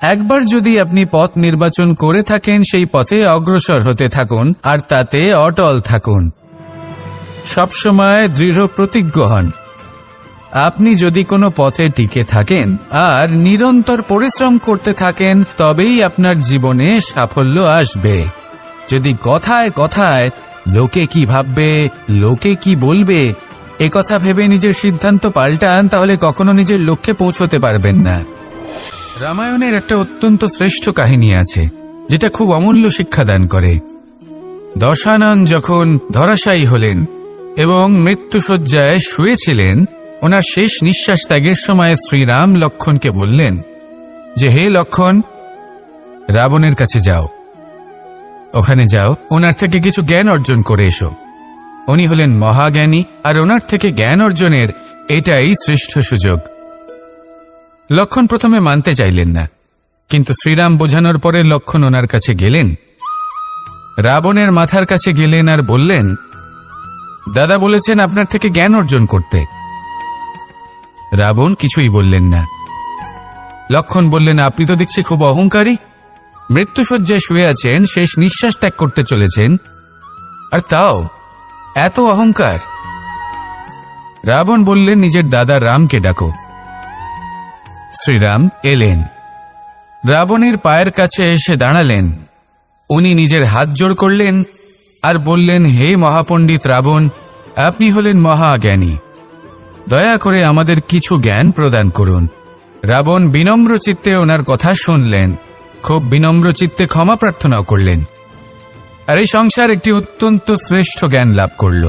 একবার যদি আপনি পথ নির্বাচন করে থাকেন, সেই পথে অগ্রসর হতে থাকুন আর তাতে অটল থাকুন। সবসময় দৃঢ় প্রতিজ্ঞ হন। আপনি যদি কোনো পথে টিকে থাকেন আর নিরন্তর পরিশ্রম করতে থাকেন, তবেই আপনার জীবনে সাফল্য আসবে। যদি কথায় কথায় লোকে কি ভাববে, লোকে কি বলবে, একথা ভেবে নিজের সিদ্ধান্ত পাল্টান, তাহলে কখনো নিজের লক্ষ্যে পৌঁছতে পারবেন না। রামায়ণের একটা অত্যন্ত শ্রেষ্ঠ কাহিনী আছে, যেটা খুব অমূল্য শিক্ষাদান করে। দশানন যখন ধরাশায়ী হলেন এবং মৃত্যুশয্যায় শুয়েছিলেন, ওনার শেষ নিঃশ্বাস ত্যাগের সময় শ্রীরাম লক্ষ্মণকে বললেন যে, হে লক্ষ্মণ, রাবণের কাছে যাও, ওখানে যাও, ওনার থেকে কিছু জ্ঞান অর্জন করে এসো। উনি হলেন মহাজ্ঞানী, আর ওনার থেকে জ্ঞান অর্জনের এটাই শ্রেষ্ঠ সুযোগ। লক্ষ্মণ প্রথমে মানতে চাইলেন না, কিন্তু শ্রীরাম বোঝানোর পরে লক্ষ্মণ ওনার কাছে গেলেন, রাবণের মাথার কাছে গেলেন আর বললেন, দাদা বলেছেন আপনার থেকে জ্ঞান অর্জন করতে। রাবণ কিছুই বললেন না। লক্ষ্মণ বললেন, আপনি তো দেখছি খুব অহংকারী, মৃত্যুশয্যায় শুয়ে আছেন, শেষ নিঃশ্বাস ত্যাগ করতে চলেছেন, আর তাও এত অহংকার। রাবণ বললেন, নিজের দাদা রামকে ডাকো। শ্রীরাম এলেন, রাবণের পায়ের কাছে এসে দাঁড়ালেন। উনি নিজের হাত জোড় করলেন আর বললেন, হে মহাপণ্ডিত রাবণ, আপনি হলেন মহাজ্ঞানী, দয়া করে আমাদের কিছু জ্ঞান প্রদান করুন। রাবণ বিনম্র চিত্তে ওনার কথা শুনলেন, খুব বিনম্র চিত্তে ক্ষমা প্রার্থনাও করলেন, আর এই সংসার একটি অত্যন্ত শ্রেষ্ঠ জ্ঞান লাভ করল।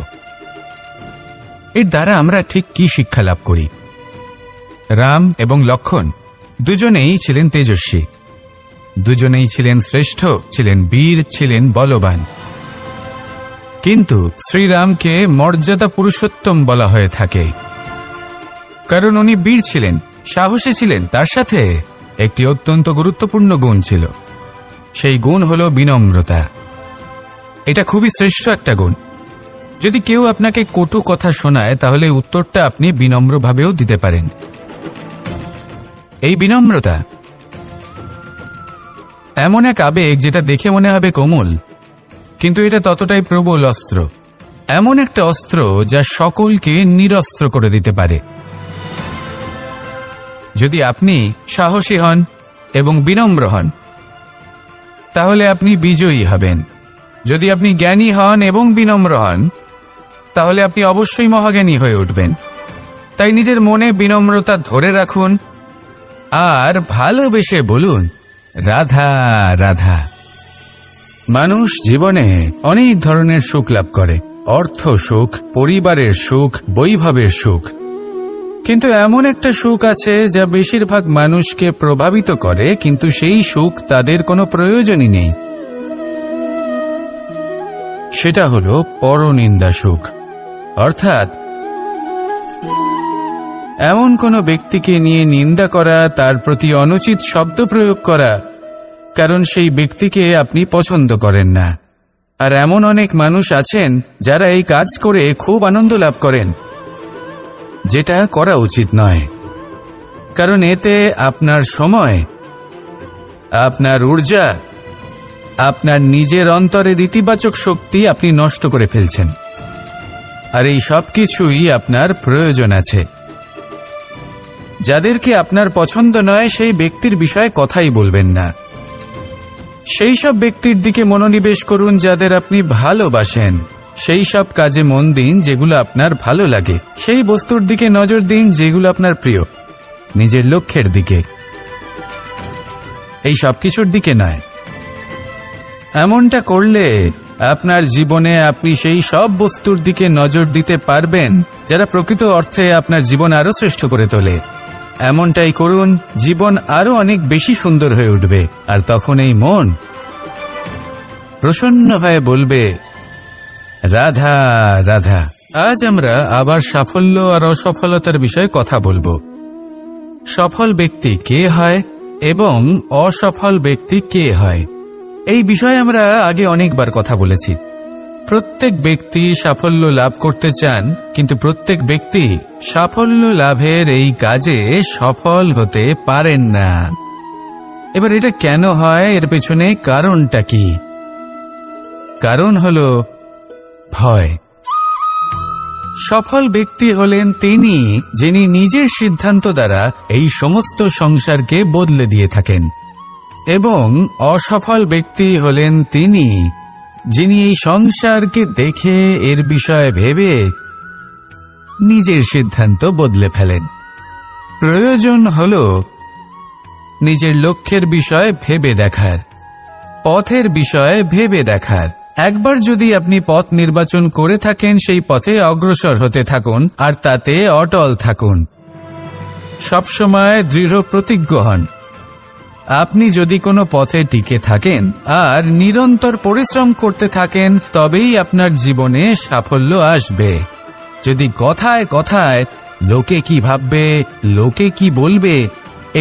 এর দ্বারা আমরা ঠিক কি শিক্ষা লাভ করি? রাম এবং লক্ষ্মণ দুজনেই ছিলেন তেজস্বী, দুজনেই ছিলেন শ্রেষ্ঠ, ছিলেন বীর, ছিলেন বলবান। কিন্তু শ্রীরামকে মর্যাদা পুরুষোত্তম বলা হয়ে থাকে, কারণ উনি বীর ছিলেন, সাহসী ছিলেন, তার সাথে একটি অত্যন্ত গুরুত্বপূর্ণ গুণ ছিল। সেই গুণ হল বিনম্রতা। এটা খুবই শ্রেষ্ঠ একটা গুণ। যদি কেউ আপনাকে কটু কথা শোনায়, তাহলে উত্তরটা আপনি বিনম্রভাবেও দিতে পারেন। এই বিনম্রতা এমন এক আবেগ যেটা দেখে মনে হবে কোমল, কিন্তু এটা ততটাই প্রবল অস্ত্র। এমন একটা অস্ত্র যা সকলকে নিরস্ত্র করে দিতে পারে। যদি আপনি সাহসী হন এবং বিনম্র হন, তাহলে আপনি বিজয়ী হবেন। যদি আপনি জ্ঞানী হন এবং বিনম্র হন, তাহলে আপনি অবশ্যই মহাজ্ঞানী হয়ে উঠবেন। তাই নিজের মনে বিনম্রতা ধরে রাখুন আর ভালোবেসে বলুন, রাধা রাধা। মানুষ জীবনে অনেক ধরনের সুখ লাভ করে, অর্থ সুখ, পরিবারের সুখ, বৈভবের সুখ, কিন্তু এমন একটা সুখ আছে যা বেশিরভাগ মানুষকে প্রভাবিত করে, কিন্তু সেই সুখ তাদের কোনো প্রয়োজনই নেই। সেটা হলো পরনিন্দা সুখ। অর্থাৎ এমন কোনো ব্যক্তিকে নিয়ে নিন্দা করা, তার প্রতি অনুচিত শব্দ প্রয়োগ করা, কারণ সেই ব্যক্তিকে আপনি পছন্দ করেন না। আর এমন অনেক মানুষ আছেন যারা এই কাজ করে খুব আনন্দ লাভ করেন, যেটা করা উচিত নয়, কারণ এতে আপনার সময়, আপনার ঊর্জা, আপনার নিজের অন্তরের ইতিবাচক শক্তি আপনি নষ্ট করে ফেলছেন। আর এই সব কিছুই আপনার প্রয়োজন আছে। যাদেরকে আপনার পছন্দ নয়, সেই ব্যক্তির বিষয়ে কথাই বলবেন না। সেই সব ব্যক্তির দিকে মনোনিবেশ করুন যাদের আপনি ভালোবাসেন। সেই সব কাজে মন দিন যেগুলো আপনার ভালো লাগে। সেই বস্তুর দিকে নজর দিন যেগুলো আপনার প্রিয়, নিজের লক্ষ্যের দিকে, এই সব কিছুর দিকে নয়। এমনটা করলে আপনার জীবনে আপনি সেই সব বস্তুর দিকে নজর দিতে পারবেন যারা প্রকৃত অর্থে আপনার জীবন আরো শ্রেষ্ঠ করে তোলে। এমনটাই করুন, জীবন আরো অনেক বেশি সুন্দর হয়ে উঠবে। আর তখন এই মন প্রসন্ন হয়ে বলবে, রাধা রাধা। আজ আমরা আবার সাফল্য আর অসফলতার বিষয়ে কথা বলবো। সফল ব্যক্তি কে হয় এবং অসফল ব্যক্তি কে হয়, এই বিষয়ে আমরা আগে অনেকবার কথা বলেছি। প্রত্যেক ব্যক্তি সাফল্য লাভ করতে চান, কিন্তু প্রত্যেক ব্যক্তি সাফল্য লাভের এই কাজে সফল হতে পারেন না। এবার এটা কেন হয়, এর পেছনে কারণটা কি? কারণ হলো ভয়। সফল ব্যক্তি হলেন তিনি যিনি নিজের সিদ্ধান্ত দ্বারা এই সমস্ত সংসারকে বদলে দিয়ে থাকেন, এবং অসফল ব্যক্তি হলেন তিনি যিনি এই সংসারকে দেখে এর বিষয়ে ভেবে নিজের সিদ্ধান্ত বদলে ফেলেন। প্রয়োজন হল নিজের লক্ষ্যের বিষয়ে ভেবে দেখার, পথের বিষয়ে ভেবে দেখার। একবার যদি আপনি পথ নির্বাচন করে থাকেন, সেই পথে অগ্রসর হতে থাকুন আর তাতে অটল থাকুন। সবসময় দৃঢ় প্রতিজ্ঞ হন। আপনি যদি কোনো পথে টিকে থাকেন আর নিরন্তর পরিশ্রম করতে থাকেন, তবেই আপনার জীবনে সাফল্য আসবে। যদি কথায় কথায় লোকে কি ভাববে, লোকে কি বলবে,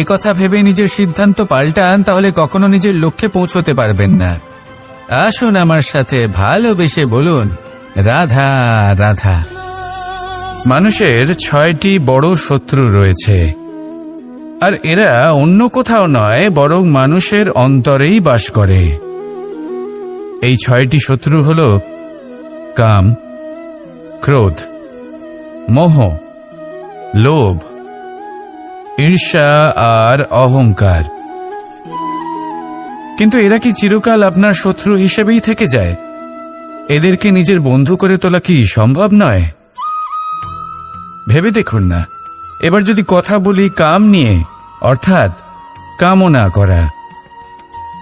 একথা ভেবে নিজের সিদ্ধান্ত পাল্টান, তাহলে কখনো নিজের লক্ষ্যে পৌঁছতে পারবেন না। আসুন আমার সাথে ভালোবেসে বলুন, রাধা রাধা। মানুষের 6টি বড় শত্রু রয়েছে, আর এরা অন্য কোথাও নয়, বরং মানুষের অন্তরেই বাস করে। এই 6টি শত্রু হল কাম, ক্রোধ, মোহ, লোভ, ঈর্ষা আর অহংকার। কিন্তু এরা কি চিরকাল আপনার শত্রু হিসেবেই থেকে যায়? এদেরকে নিজের বন্ধু করে তোলা কি সম্ভব নয়? ভেবে দেখুন না। এবার যদি কথা বলি কাম নিয়ে, অর্থাৎ কামনা করা,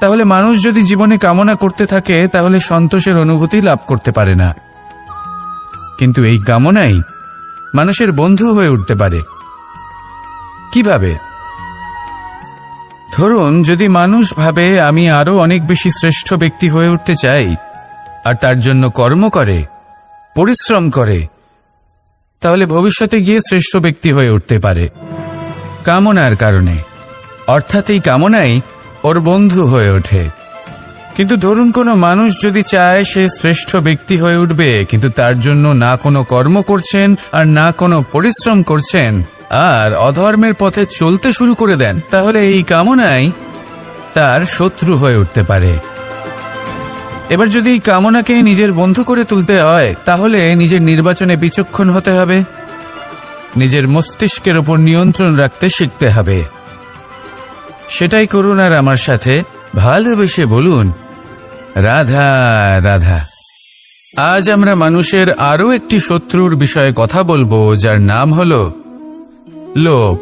তাহলে মানুষ যদি জীবনে কামনা করতে থাকে তাহলে সন্তোষের অনুভূতি লাভ করতে পারে না। কিন্তু এই কামনাই মানুষের বন্ধু হয়ে উঠতে পারে। কিভাবে? ধরুন, যদি মানুষ ভাবে আমি আরো অনেক বেশি শ্রেষ্ঠ ব্যক্তি হয়ে উঠতে চাই, আর তার জন্য কর্ম করে, পরিশ্রম করে, তাহলে ভবিষ্যতে গিয়ে শ্রেষ্ঠ ব্যক্তি হয়ে উঠতে পারে কামনার কারণে। অর্থাৎ এই কামনাই ওর বন্ধু হয়ে ওঠে। কিন্তু ধরুন, কোনো মানুষ যদি চায় সে শ্রেষ্ঠ ব্যক্তি হয়ে উঠবে, কিন্তু তার জন্য না কোনো কর্ম করছেন আর না কোনো পরিশ্রম করছেন, আর অধর্মের পথে চলতে শুরু করে দেন, তাহলে এই কামনাই তার শত্রু হয়ে উঠতে পারে। এবার যদি এই কামনাকে নিজের বন্ধু করে তুলতে হয়, তাহলে নিজের নির্বাচনে বিচক্ষণ হতে হবে, নিজের মস্তিষ্কের উপর নিয়ন্ত্রণ রাখতে শিখতে হবে। সেটাই করুন আর আমার সাথে ভালোবেসে বলুন, রাধা রাধা। আজ আমরা মানুষের আরো একটি শত্রুর বিষয়ে কথা বলবো, যার নাম হলো লোভ।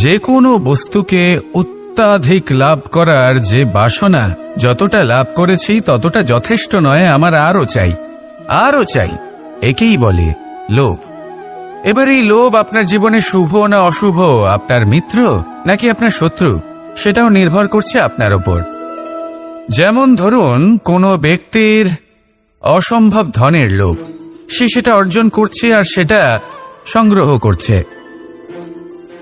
যে কোনো বস্তুকে অত্যাধিক লাভ করার যে বাসনা, যতটা লাভ করেছি ততটা যথেষ্ট নয়, আমার আরো চাই, আরো চাই, একেই বলে লোভ। এবার এই লোভ আপনার জীবনে শুভ না অশুভ, আপনার মিত্র নাকি আপনার শত্রু, সেটাও নির্ভর করছে আপনার ওপর। যেমন ধরুন, কোনো ব্যক্তির অসম্ভব ধনের লোভ, সে সেটা অর্জন করছে আর সেটা সংগ্রহ করছে,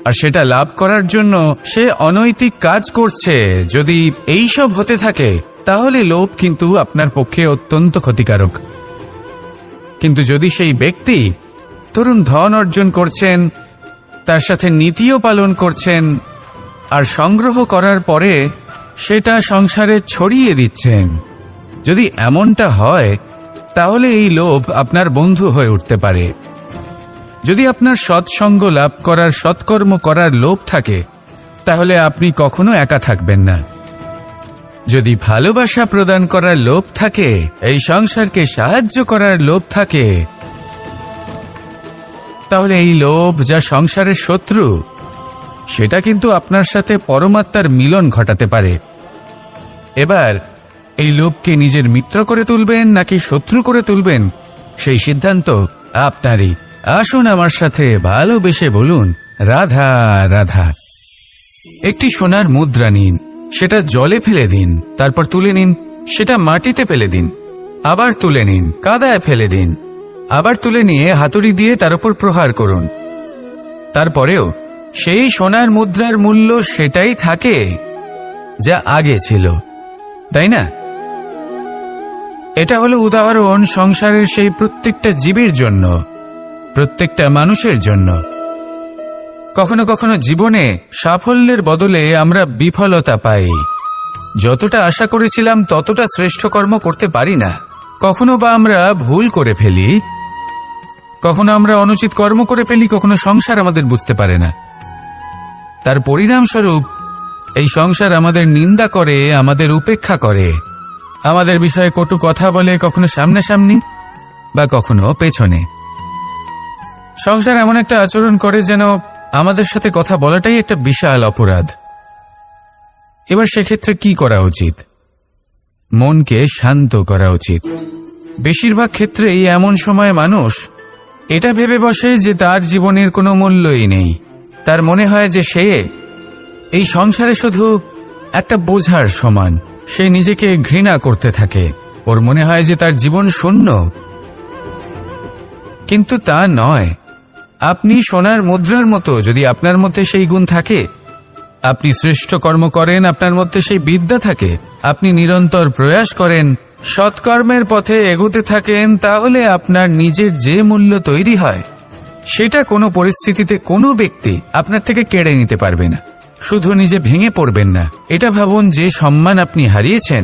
আর সেটা লাভ করার জন্য সে অনৈতিক কাজ করছে। যদি এই সব হতে থাকে, তাহলে লোভ কিন্তু আপনার পক্ষে অত্যন্ত ক্ষতিকারক। কিন্তু যদি সেই ব্যক্তি ধরুন ধন অর্জন করছেন, তার সাথে নীতিও পালন করছেন, আর সংগ্রহ করার পরে সেটা সংসারে ছড়িয়ে দিচ্ছেন, যদি এমনটা হয়, তাহলে এই লোভ আপনার বন্ধু হয়ে উঠতে পারে। যদি আপনার সৎসঙ্গ লাভ করার, সৎকর্ম করার লোভ থাকে, তাহলে আপনি কখনো একা থাকবেন না। যদি ভালোবাসা প্রদান করার লোভ থাকে, এই সংসারকে সাহায্য করার লোভ থাকে, তাহলে এই লোভ, যা সংসারের শত্রু, সেটা কিন্তু আপনার সাথে পরমাত্মার মিলন ঘটাতে পারে। এবার এই লোভকে নিজের মিত্র করে তুলবেন নাকি শত্রু করে তুলবেন, সেই সিদ্ধান্ত আপনারই। আসুন আমার সাথে ভালোবেসে বলুন, রাধা রাধা। একটি সোনার মুদ্রা নিন, সেটা জলে ফেলে দিন, তারপর তুলে নিন, সেটা মাটিতে ফেলে দিন, আবার তুলে নিন, কাদায় ফেলে দিন, আবার তুলে নিয়ে হাতুড়ি দিয়ে তার উপর প্রহার করুন। তারপরেও সেই সোনার মুদ্রার মূল্য সেটাই থাকে যা আগে ছিল, তাই না? এটা হলো উদাহরণ সংসারের সেই প্রত্যেকটা জীবের জন্য, প্রত্যেকটা মানুষের জন্য। কখনো কখনো জীবনে সাফল্যের বদলে আমরা বিফলতা পাই। যতটা আশা করেছিলাম ততটা শ্রেষ্ঠ কর্ম করতে পারি না। কখনো বা আমরা ভুল করে ফেলি, কখনো আমরা অনুচিত কর্ম করে ফেলি, কখনো সংসার আমাদের বুঝতে পারে না। তার পরিণামস্বরূপ এই সংসার আমাদের নিন্দা করে, আমাদের উপেক্ষা করে, আমাদের বিষয়ে কটু কথা বলে, কখনো সামনাসামনি বা কখনো পেছনে। সংসার এমন একটা আচরণ করে যেন আমাদের সাথে কথা বলাটাই একটা বিশাল অপরাধ। এবার সেক্ষেত্রে কি করা উচিত? মনকে শান্ত করা উচিত। বেশিরভাগ ক্ষেত্রেই এমন সময় মানুষ এটা ভেবে বসে যে তার জীবনের কোনো মূল্যই নেই। তার মনে হয় যে সে এই সংসারে শুধু একটা বোঝার সমান। সে নিজেকে ঘৃণা করতে থাকে। ওর মনে হয় যে তার জীবন শূন্য, কিন্তু তা নয়। আপনি সোনার মুদ্রার মতো। যদি আপনার মধ্যে সেই গুণ থাকে, আপনি শ্রেষ্ঠ কর্ম করেন, আপনার মধ্যে সেই বিদ্যা থাকে, আপনি নিরন্তর প্রয়াস করেন, সৎকর্মের পথে এগোতে থাকেন, তাহলে আপনার নিজের যে মূল্য তৈরি হয় সেটা কোনো পরিস্থিতিতে কোনো ব্যক্তি আপনার থেকে কেড়ে নিতে পারবে না। শুধু নিজে ভেঙে পড়বেন না। এটা ভাবুন, যে সম্মান আপনি হারিয়েছেন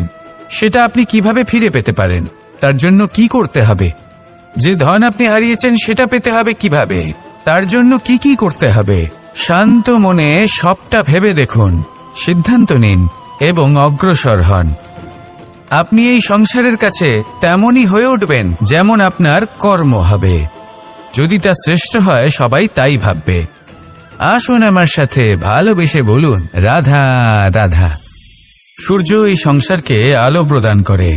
সেটা আপনি কিভাবে ফিরে পেতে পারেন, তার জন্য কি করতে হবে। যে ধন আপনি হারিয়েছেন সেটা পেতে হবে কিভাবে, তার জন্য কি কি করতে হবে। শান্ত মনে সবটা ভেবে দেখুন, সিদ্ধান্ত নিন এবং অগ্রসর হন। আপনি এই সংসারের কাছে তেমনই হয়ে উঠবেন যেমন আপনার কর্ম হবে। যদি তা শ্রেষ্ঠ হয়, সবাই তাই ভাববে। আসুন আমার সাথে ভালোবেসে বলুন, রাধা রাধা। সূর্য এই সংসারকে আলো প্রদান করে।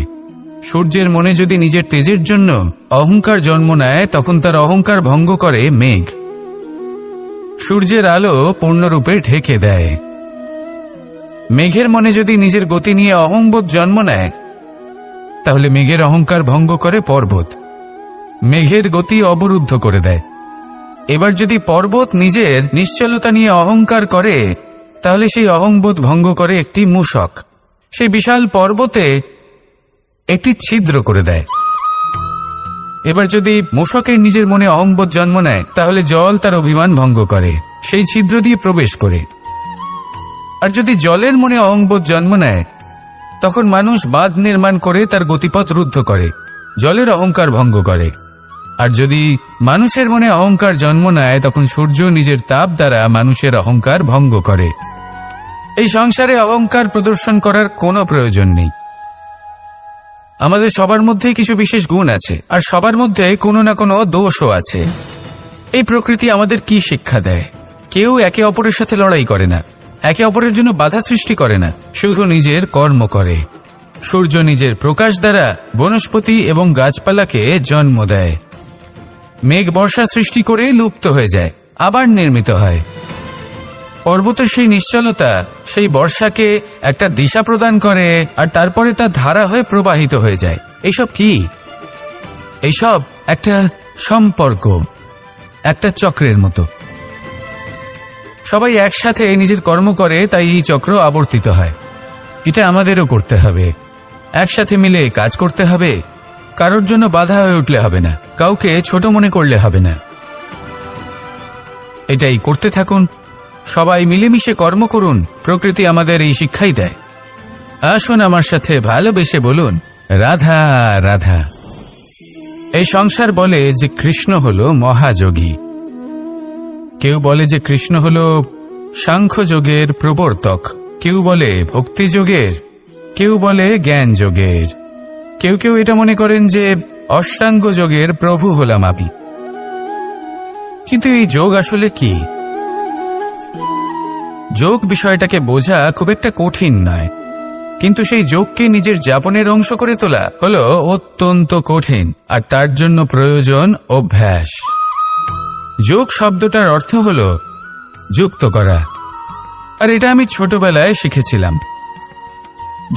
সূর্যের মনে যদি নিজের তেজের জন্য অহংকার জন্ম নেয়, তখন তার অহংকার ভঙ্গ করে মেঘ। সূর্যের আলো পূর্ণরূপে ঢেকে দেয়। মেঘের মনে যদি নিজের গতি নিয়ে অহংবোধ জন্ম নেয়, তাহলে মেঘের অহংকার ভঙ্গ করে পর্বত। মেঘের গতি অবরুদ্ধ করে দেয়। এবার যদি পর্বত নিজের নিশ্চলতা নিয়ে অহংকার করে, তাহলে সেই অহংবোধ ভঙ্গ করে একটি মূষক। সেই বিশাল পর্বতে একটি ছিদ্র করে দেয়। এবার যদি মূষকের নিজের মনে অহংবোধ জন্ম নেয়, তাহলে জল তার অভিমান ভঙ্গ করে, সেই ছিদ্র দিয়ে প্রবেশ করে। আর যদি জলের মনে অহংবোধ জন্ম নেয়, তখন মানুষ বাঁধ নির্মাণ করে তার গতিপথ রুদ্ধ করে, জলের অহংকার ভঙ্গ করে। আর যদি মানুষের মনে অহংকার জন্ম নেয়, তখন সূর্য নিজের তাপ দ্বারা মানুষের অহংকার ভঙ্গ করে। এই সংসারে অহংকার প্রদর্শন করার কোনো প্রয়োজন নেই। আমাদের সবার মধ্যেই কিছু বিশেষ গুণ আছে, আর সবার মধ্যে কোনো না কোনো দোষও আছে। এই প্রকৃতি আমাদের কি শিক্ষা দেয়? কেউ একে অপরের সাথে লড়াই করে না, একে অপরের জন্য বাধা সৃষ্টি করে না, শুধু নিজের কর্ম করে। সূর্য নিজের প্রকাশ দ্বারা বনস্পতি এবং গাছপালাকে জন্ম দেয়। মেঘ বর্ষা সৃষ্টি করে লুপ্ত হয়ে যায়, আবার নির্মিত হয়। পর্বতের সেই নিশ্চলতা সেই বর্ষাকে একটা দিশা প্রদান করে, আর তারপরে তা ধারা হয়ে প্রবাহিত হয়ে যায়। এইসব কি? এইসব একটা সম্পর্ক, একটা চক্রের মতো। সবাই একসাথে নিজের কর্ম করে, তাই এই চক্র আবর্তিত হয়। এটা আমাদেরও করতে হবে। একসাথে মিলে কাজ করতে হবে। কারোর জন্য বাধা হয়ে উঠলে হবে না, কাউকে ছোট মনে করলে হবে না। এটাই করতে থাকুন। সবাই মিলেমিশে কর্ম করুন। প্রকৃতি আমাদের এই শিক্ষাই দেয়। আসুন আমার সাথে ভালোবেসে বলুন, রাধা রাধা। এই সংসার বলে যে কৃষ্ণ হলো মহাযোগী। কেউ বলে যে কৃষ্ণ হলো সাংখ্যযোগের প্রবর্তক, কেউ বলে ভক্তিযোগের, কেউ বলে জ্ঞান যোগের, কেউ কেউ এটা মনে করেন যে অষ্টাঙ্গ যোগের প্রভু হলাম আমি। কিন্তু এই যোগ আসলে কি? যোগ বিষয়টাকে বোঝা খুব একটা কঠিন নয়, কিন্তু সেই যোগকে নিজের জীবনের অংশ করে তোলা হলো অত্যন্ত কঠিন, আর তার জন্য প্রয়োজন অভ্যাস। যোগ শব্দটার অর্থ হলো যুক্ত করা, আর এটা আমি ছোটবেলায় শিখেছিলাম।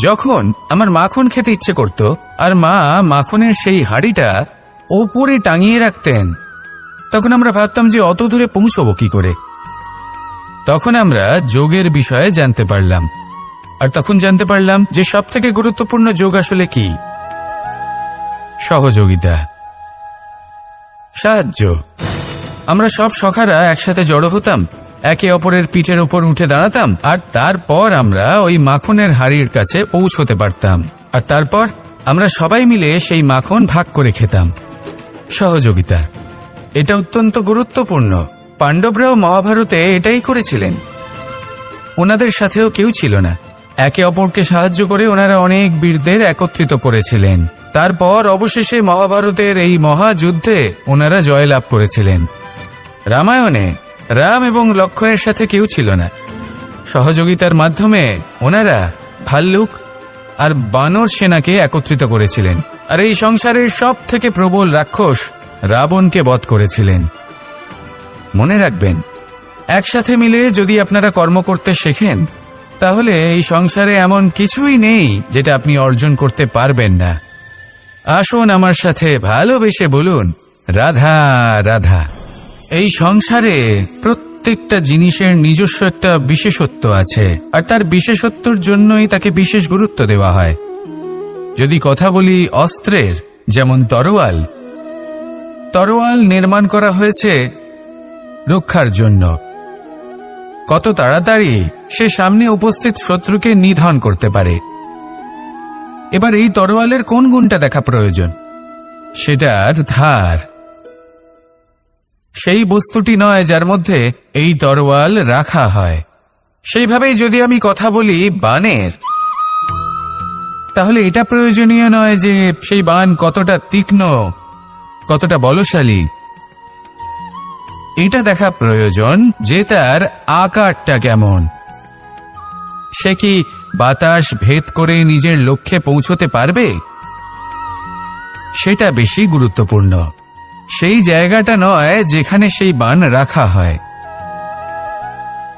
যখন আমার মাখন খেতে ইচ্ছে করত, আর মা মাখনের সেই হাঁড়িটা ওপরে টাঙিয়ে রাখতেন, তখন আমরা ভাবতাম যে অত দূরে পৌঁছবো কি করে। তখন আমরা যোগের বিষয়ে জানতে পারলাম, আর তখন জানতে পারলাম যে সব থেকে গুরুত্বপূর্ণ যোগ আসলে কি? সহযোগিতা, সাহায্য। আমরা সব সখারা একসাথে জড়ো হতাম, একে অপরের পিঠের ওপর উঠে দাঁড়াতাম, আর তারপর আমরা ওই মাখনের হাড়ির কাছে পৌঁছতে পারতাম, আর তারপর আমরা সবাই মিলে সেই মাখন ভাগ করে খেতাম। সহযোগিতা, এটা অত্যন্ত গুরুত্বপূর্ণ। পাণ্ডবরাও মহাভারতে এটাই করেছিলেন। ওনাদের সাথেও কেউ ছিল না। একে অপরকে সাহায্য করে ওনারা অনেক বীরদের একত্রিত করেছিলেন। তারপর অবশেষে মহাভারতের এই মহাযুদ্ধে ওনারা জয়লাভ করেছিলেন। রামায়ণে রাম এবং লক্ষ্মণের সাথে কেউ ছিল না। সহযোগিতার মাধ্যমে ওনারা ভাল্লুক আর বানর সেনাকে একত্রিত করেছিলেন, আর এই সংসারের সব থেকে প্রবল রাক্ষস রাবণকে বধ করেছিলেন। মনে রাখবেন, একসাথে মিলে যদি আপনারা কর্ম করতে শেখেন, তাহলে এই সংসারে এমন কিছুই নেই যেটা আপনি অর্জন করতে পারবেন না। আসুন আমার সাথে ভালোবেসে বলুন, রাধা রাধা। এই সংসারে প্রত্যেকটা জিনিসের নিজস্ব একটা বিশেষত্ব আছে, আর তার বিশেষত্বর জন্যই তাকে বিশেষ গুরুত্ব দেওয়া হয়। যদি কথা বলি অস্ত্রের, যেমন তরোয়াল। তরোয়াল নির্মাণ করা হয়েছে রক্ষার জন্য। কত তাড়াতাড়ি সে সামনে উপস্থিত শত্রুকে নিধন করতে পারে। এবার এই তরোয়ালের কোন গুণটা দেখা প্রয়োজন? সেটার ধার। সেই বস্তুটি নয় যার মধ্যে এই তরোয়াল রাখা হয়। সেইভাবেই যদি আমি কথা বলি বানের, তাহলে এটা প্রয়োজনীয় নয় যে সেই বান কতটা তীক্ষ্ণ, কতটা বলশালী। এটা দেখা প্রয়োজন যে তার আকারটা কেমন। সে কি বাতাস ভেদ করে নিজের লক্ষ্যে পৌঁছতে পারবে? সেটা বেশি গুরুত্বপূর্ণ, সেই জায়গাটা নয় যেখানে সেই বান রাখা হয়।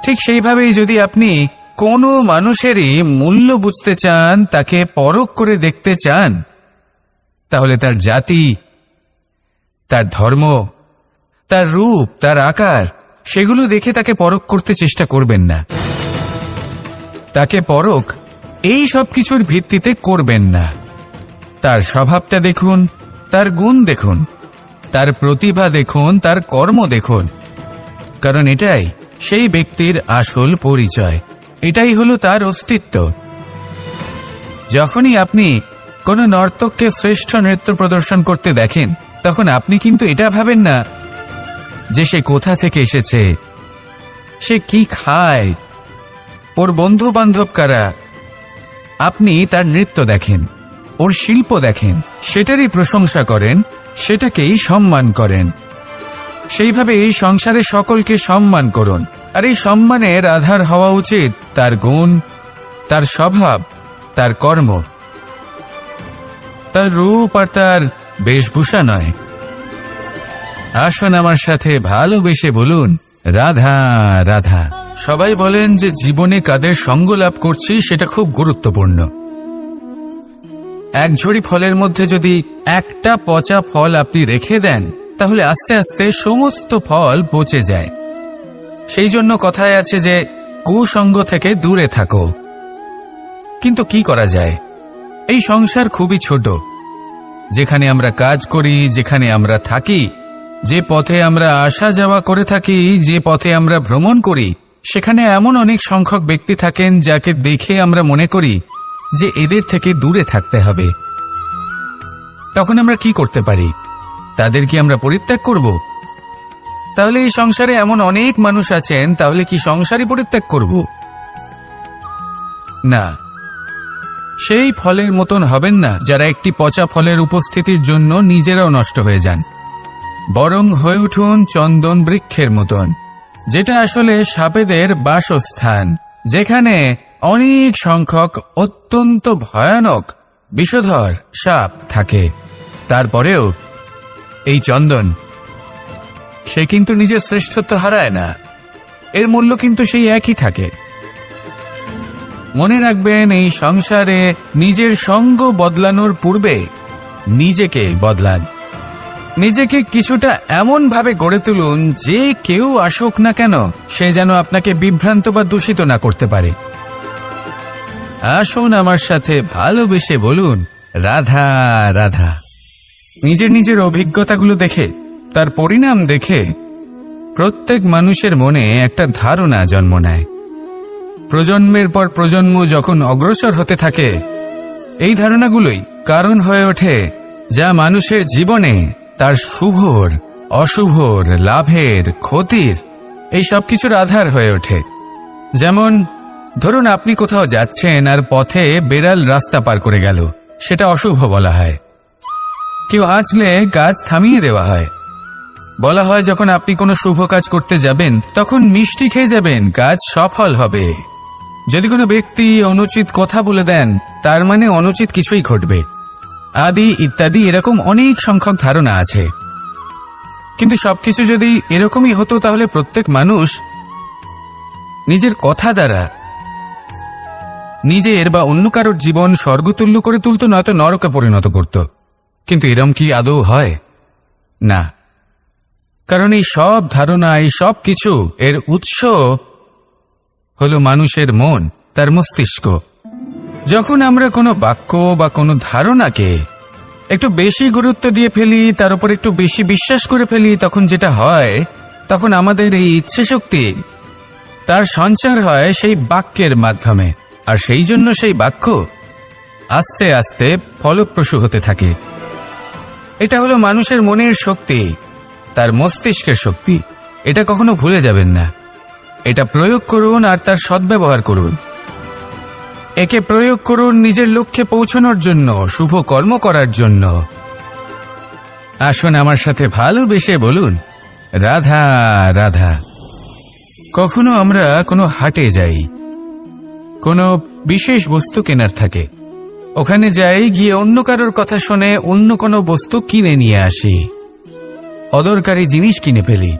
ঠিক সেইভাবেই যদি আপনি কোনো মানুষেরই মূল্য বুঝতে চান, তাকে পরখ করে দেখতে চান, তাহলে তার জাতি, তার ধর্ম, তার রূপ, তার আকার, সেগুলো দেখে তাকে পরখ করতে চেষ্টা করবেন না। তাকে পরখ এই সব কিছুর ভিত্তিতে করবেন না। তার স্বভাবটা দেখুন, তার গুণ দেখুন, তার প্রতিভা দেখুন, তার কর্ম দেখুন, কারণ এটাই সেই ব্যক্তির আসল পরিচয়। এটাই হলো তার অস্তিত্ব। যখনই আপনি কোনো নর্তককে শ্রেষ্ঠ নৃত্য প্রদর্শন করতে দেখেন, তখন আপনি কিন্তু এটা ভাবেন না যে সে কোথা থেকে এসেছে, সে কি খায়, ওর বন্ধু বান্ধব কারা। আপনি তার নৃত্য দেখেন, ওর শিল্প দেখেন, সেটারই প্রশংসা করেন, সেটাকেই সম্মান করেন। সেইভাবে এই সংসারে সকলকে সম্মান করুন, আর এই সম্মানের আধার হওয়া উচিত তার গুণ, তার স্বভাব, তার কর্ম, তার রূপ আর তার বেশভূষা নয়। আসুন আমার সাথে ভালোবেসে বলুন, রাধা রাধা। সবাই বলেন যে জীবনে কাদের সঙ্গ লাভ করছি সেটা খুব গুরুত্বপূর্ণ। এক ঝুড়ি ফলের মধ্যে যদি একটা পচা ফল আপনি রেখে দেন, তাহলে আস্তে আস্তে সমস্ত ফল পচে যায়। সেই জন্য কথায় আছে যে কুসঙ্গ থেকে দূরে থাকো। কিন্তু কি করা যায়? এই সংসার খুবই ছোট। যেখানে আমরা কাজ করি, যেখানে আমরা থাকি, যে পথে আমরা আসা যাওয়া করে থাকি, যে পথে আমরা ভ্রমণ করি, সেখানে এমন অনেক সংখ্যক ব্যক্তি থাকেন যাকে দেখে আমরা মনে করি যে এদের থেকে দূরে থাকতে হবে। তখন আমরা কি করতে পারি? তাদের কি আমরা পরিত্যাগ করব? তাহলে এই সংসারে এমন অনেক মানুষ আছেন, তাহলে কি সংসারই পরিত্যাগ করব? না, সেই ফলের মতন হবেন না যারা একটি পচা ফলের উপস্থিতির জন্য নিজেরাও নষ্ট হয়ে যান। বরং হয়ে উঠুন চন্দন বৃক্ষের মতন, যেটা আসলে সাপেদের বাসস্থান, যেখানে অনেক সংখ্যক অত্যন্ত ভয়ানক বিষধর সাপ থাকে। তারপরেও এই চন্দন, সে কিন্তু নিজের শ্রেষ্ঠত্ব হারায় না, এর মূল্য কিন্তু সেই একই থাকে। মনে রাখবেন, এই সংসারে নিজের সঙ্গ বদলানোর পূর্বে নিজেকে বদলান। নিজেকে কিছুটা এমন ভাবে গড়ে তুলুন যে কেউ আসুক না কেন সে যেন আপনাকে বিভ্রান্ত বা দূষিত না করতে পারে। আসুন আমার সাথে ভালোবেসে বলুন, রাধা রাধা। নিজের নিজের অভিজ্ঞতাগুলো দেখে, তার পরিণাম দেখে প্রত্যেক মানুষের মনে একটা ধারণা জন্ম নেয়। প্রজন্মের পর প্রজন্ম যখন অগ্রসর হতে থাকে, এই ধারণাগুলোই কারণ হয়ে ওঠে যা মানুষের জীবনে তার শুভর, অশুভর, লাভের, ক্ষতির এই সব কিছুর আধার হয়ে ওঠে। যেমন ধরুন, আপনি কোথাও যাচ্ছেন আর পথে বেড়াল রাস্তা পার করে গেল, সেটা অশুভ বলা হয়। কেউ হাঁচলে কাজ থামিয়ে দেওয়া হয়। বলা হয় যখন আপনি কোনো শুভ কাজ করতে যাবেন তখন মিষ্টি খেয়ে যাবেন, কাজ সফল হবে। যদি কোনো ব্যক্তি অনুচিত কথা বলে দেন, তার মানে অনুচিত কিছুই ঘটবে, আদি ইত্যাদি এরকম অনেক সংখ্যক ধারণা আছে। কিন্তু সবকিছু যদি এরকমই হতো তাহলে প্রত্যেক মানুষ নিজের কথা দ্বারা নিজের বা অন্য কারোর জীবন স্বর্গতুল্য করে তুলত, নয়তো নরকে পরিণত করত। কিন্তু এরম কি আদৌ হয়? না। কারণ এই সব ধারণা, এই সব কিছু এর উৎস হলো মানুষের মন, তার মস্তিষ্ক। যখন আমরা কোনো বাক্য বা কোনো ধারণাকে একটু বেশি গুরুত্ব দিয়ে ফেলি, তার উপর একটু বেশি বিশ্বাস করে ফেলি, তখন যেটা হয়, তখন আমাদের এই ইচ্ছে শক্তি তার সঞ্চার হয় সেই বাক্যের মাধ্যমে, আর সেই জন্য সেই বাক্য আস্তে আস্তে ফলপ্রসূ হতে থাকে। এটা হলো মানুষের মনের শক্তি, তার মস্তিষ্কের শক্তি। এটা কখনো ভুলে যাবেন না। এটা প্রয়োগ করুন আর তার সদ্ব্যবহার করুন। একে প্রয়োগ করুন নিজের লক্ষ্যে পৌঁছানোর জন্য, শুভ কর্ম করার জন্য। আসুন আমার সাথে ভালোবেসে বলুন, রাধা রাধা। কখনো আমরা কোনো হাটে যাই, কোনো বিশেষ বস্তু কেনার থাকে, ওখানে যাই, গিয়ে অন্য কারোর কথা শুনে অন্য কোনো বস্তু কিনে নিয়ে আসি, অদরকারি জিনিস কিনে ফেলি।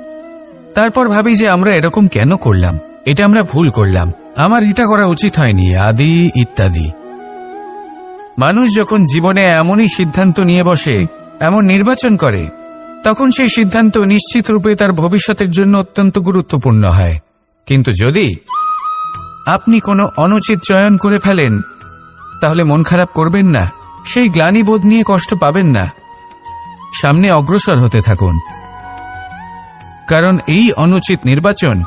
তারপর ভাবি যে আমরা এরকম কেন করলাম, এটা আমরা ভুল করলাম, আমার এটা করা উচিত হয়নি, আদি ইত্যাদি। মানুষ যখন জীবনে এমনই সিদ্ধান্ত নিয়ে বসে, এমন নির্বাচন করে, তখন সেই সিদ্ধান্ত নিশ্চিত রূপে তার ভবিষ্যতের জন্য অত্যন্ত গুরুত্বপূর্ণ হয়। কিন্তু যদি আপনি কোনো অনুচিত চয়ন করে ফেলেন, তাহলে মন খারাপ করবেন না, সেই গ্লানিবোধ নিয়ে কষ্ট পাবেন না, সামনে অগ্রসর হতে থাকুন। কারণ এই অনুচিত নির্বাচন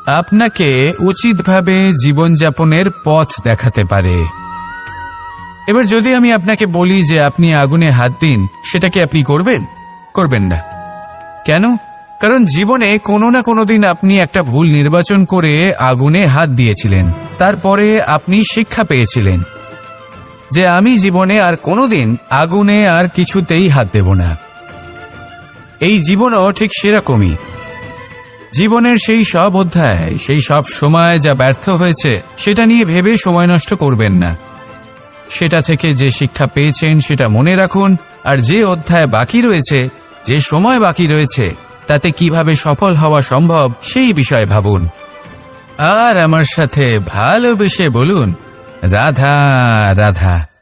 আপনাকে উচিতভাবে জীবনযাপনের পথ দেখাতে পারে। এবার যদি আমি আপনাকে বলি যে আপনি আগুনে হাত দিন, সেটা কি আপনি করবেন? করবেন না। কেন? কারণ জীবনে কোনো না কোনো দিন আপনি একটা ভুল নির্বাচন করে আগুনে হাত দিয়েছিলেন। তারপরে আপনি শিক্ষা পেয়েছিলেন যে আমি জীবনে আর কোনোদিন আগুনে আর কিছুতেই হাত দেব না। এই জীবনও ঠিক সেরকমই। জীবনের সেই সব অধ্যায়, সেই সব সময় যা ব্যর্থ হয়েছে, সেটা নিয়ে ভেবে সময় নষ্ট করবেন না। সেটা থেকে যে শিক্ষা পেয়েছেন সেটা মনে রাখুন, আর যে অধ্যায় বাকি রয়েছে, যে সময় বাকি রয়েছে, তাতে কিভাবে সফল হওয়া সম্ভব সেই বিষয়ে ভাবুন। আর আমার সাথে ভালোবেসে বলুন, রাধা রাধা।